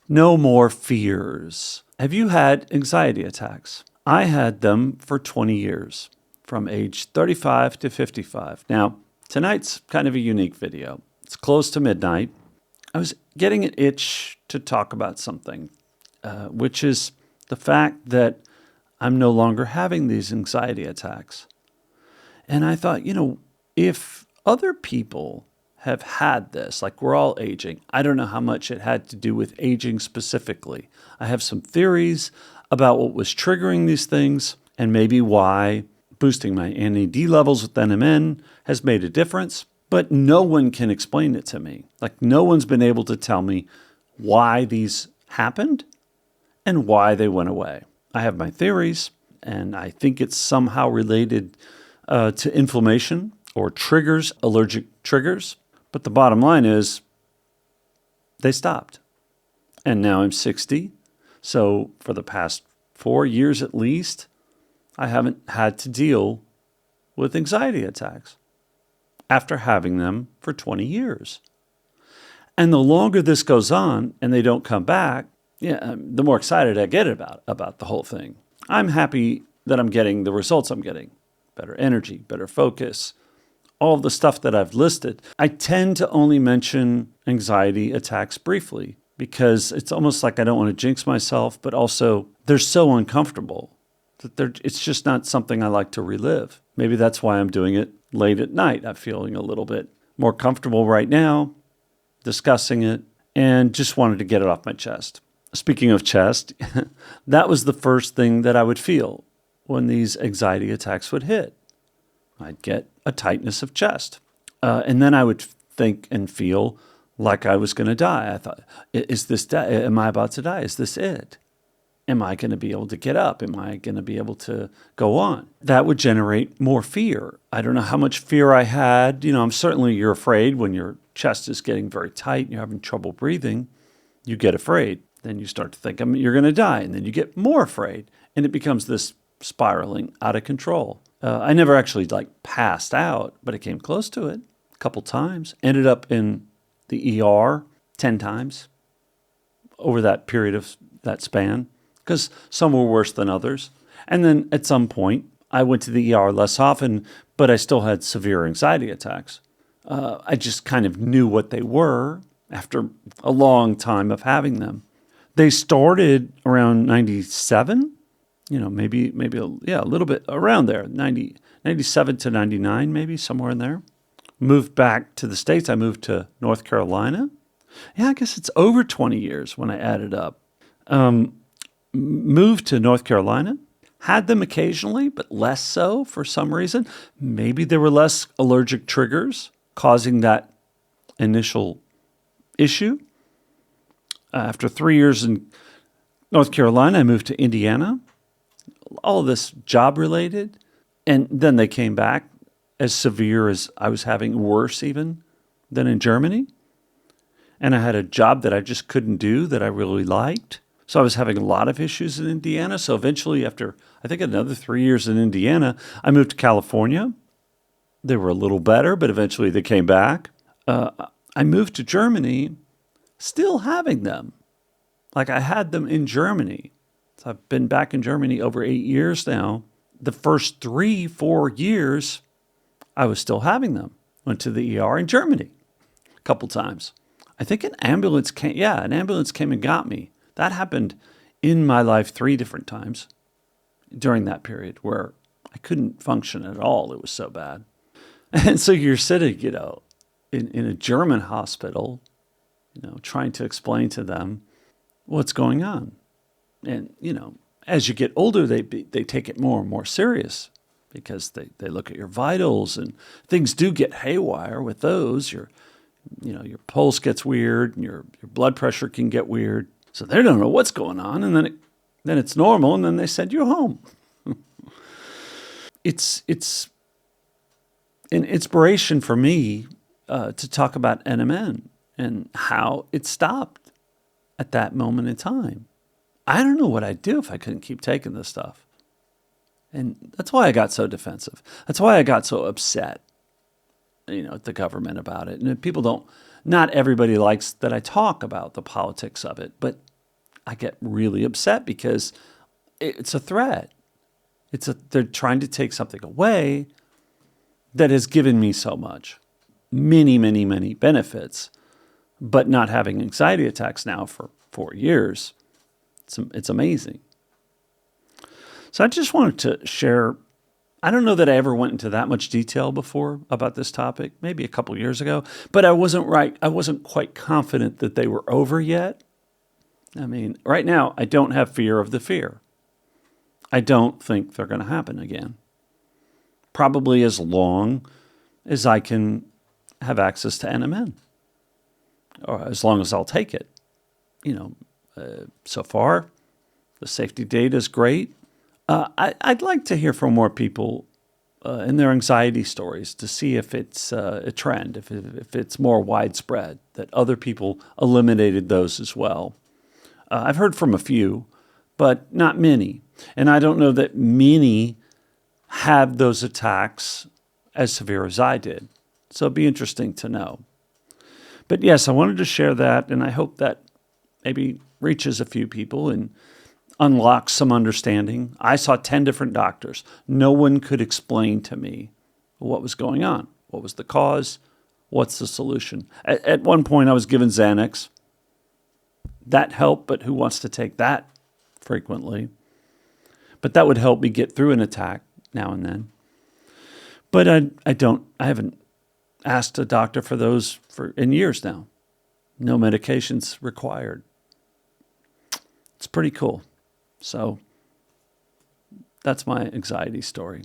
No more fears. Have you had anxiety attacks? I had them for 20 years, from age 35 to 55. Now, tonight's kind of a unique video. It's close to midnight. I was getting an itch to talk about something, which is the fact that I'm no longer having these anxiety attacks. And I thought, if other people have had this, like we're all aging, I don't know how much it had to do with aging specifically. I have some theories about what was triggering these things and maybe why boosting my NAD levels with NMN has made a difference, but no one can explain it to me. Like no one's been able to tell me why these happened and why they went away. I have my theories, and I think it's somehow related to inflammation or triggers, allergic triggers. But the bottom line is they stopped. And now I'm 60. So for the past 4 years at least, I haven't had to deal with anxiety attacks after having them for 20 years. And the longer this goes on and they don't come back, the more excited I get about the whole thing. I'm happy that I'm getting the results I'm getting. Better energy, better focus, all of the stuff that I've listed. I tend to only mention anxiety attacks briefly because it's almost like I don't want to jinx myself, but also they're so uncomfortable that it's just not something I like to relive. Maybe that's why I'm doing it late at night. I'm feeling a little bit more comfortable right now discussing it and just wanted to get it off my chest. Speaking of chest, that was the first thing that I would feel when these anxiety attacks would hit. I'd get a tightness of chest. And then I would think and feel like I was going to die. I thought, am I about to die? Is this it? Am I going to be able to get up? Am I going to be able to go on? That would generate more fear. I don't know how much fear I had. You're afraid when your chest is getting very tight and you're having trouble breathing. You get afraid. Then you start to think you're going to die. And then you get more afraid. And it becomes this spiraling out of control. I never actually passed out, but it came close to it a couple times. Ended up in the ER 10 times over that period of that span, because some were worse than others. And then at some point, I went to the ER less often, but I still had severe anxiety attacks. I just kind of knew what they were after a long time of having them. They started around 97. Maybe a little bit around there, 97 to 99, maybe somewhere in there. Moved back to the States. I moved to North Carolina. I guess it's over 20 years when I added up. Moved to North Carolina. Had them occasionally, but less so for some reason. Maybe there were less allergic triggers causing that initial issue. After 3 years in North Carolina, I moved to Indiana. All of this job-related, and then they came back as severe as I was having, worse even than in Germany. And I had a job that I just couldn't do that I really liked. So I was having a lot of issues in Indiana. So eventually, after, I think, another 3 years in Indiana, I moved to California. They were a little better, but eventually they came back. I moved to Germany, still having them. Like I had them in Germany. So I've been back in Germany over 8 years now. The first 3-4 years, I was still having them. Went to the ER in Germany a couple times. I think an ambulance came and got me. That happened in my life 3 different times during that period where I couldn't function at all. It was so bad. And so you're sitting, in a German hospital, trying to explain to them what's going on. And, as you get older, they take it more and more serious because they look at your vitals and things do get haywire with those. Your pulse gets weird and your blood pressure can get weird. So they don't know what's going on. And then it's normal. And then they send you home. It's an inspiration for me to talk about NMN and how it stopped at that moment in time. I don't know what I'd do if I couldn't keep taking this stuff. And that's why I got so defensive. That's why I got so upset, at the government about it. And not everybody likes that I talk about the politics of it, but I get really upset because it's a threat. They're trying to take something away that has given me so much, many, many, many benefits, but not having anxiety attacks now for 4 years. It's amazing. So I just wanted to share. I don't know that I ever went into that much detail before about this topic, maybe a couple years ago, but I wasn't quite confident that they were over yet. I mean, right now, I don't have fear of the fear. I don't think they're going to happen again. Probably as long as I can have access to NMN, or as long as I'll take it. So far, the safety data is great. I'd like to hear from more people in their anxiety stories to see if it's a trend, if it's more widespread, that other people eliminated those as well. I've heard from a few, but not many. And I don't know that many have those attacks as severe as I did. So it'd be interesting to know. But yes, I wanted to share that, and I hope that maybe reaches a few people and unlocks some understanding. I saw 10 different doctors. No one could explain to me what was going on. What was the cause? What's the solution? At one point, I was given Xanax. That helped, but who wants to take that frequently? But that would help me get through an attack now and then. But I haven't asked a doctor for those in years now. No medications required. It's pretty cool. So that's my anxiety story.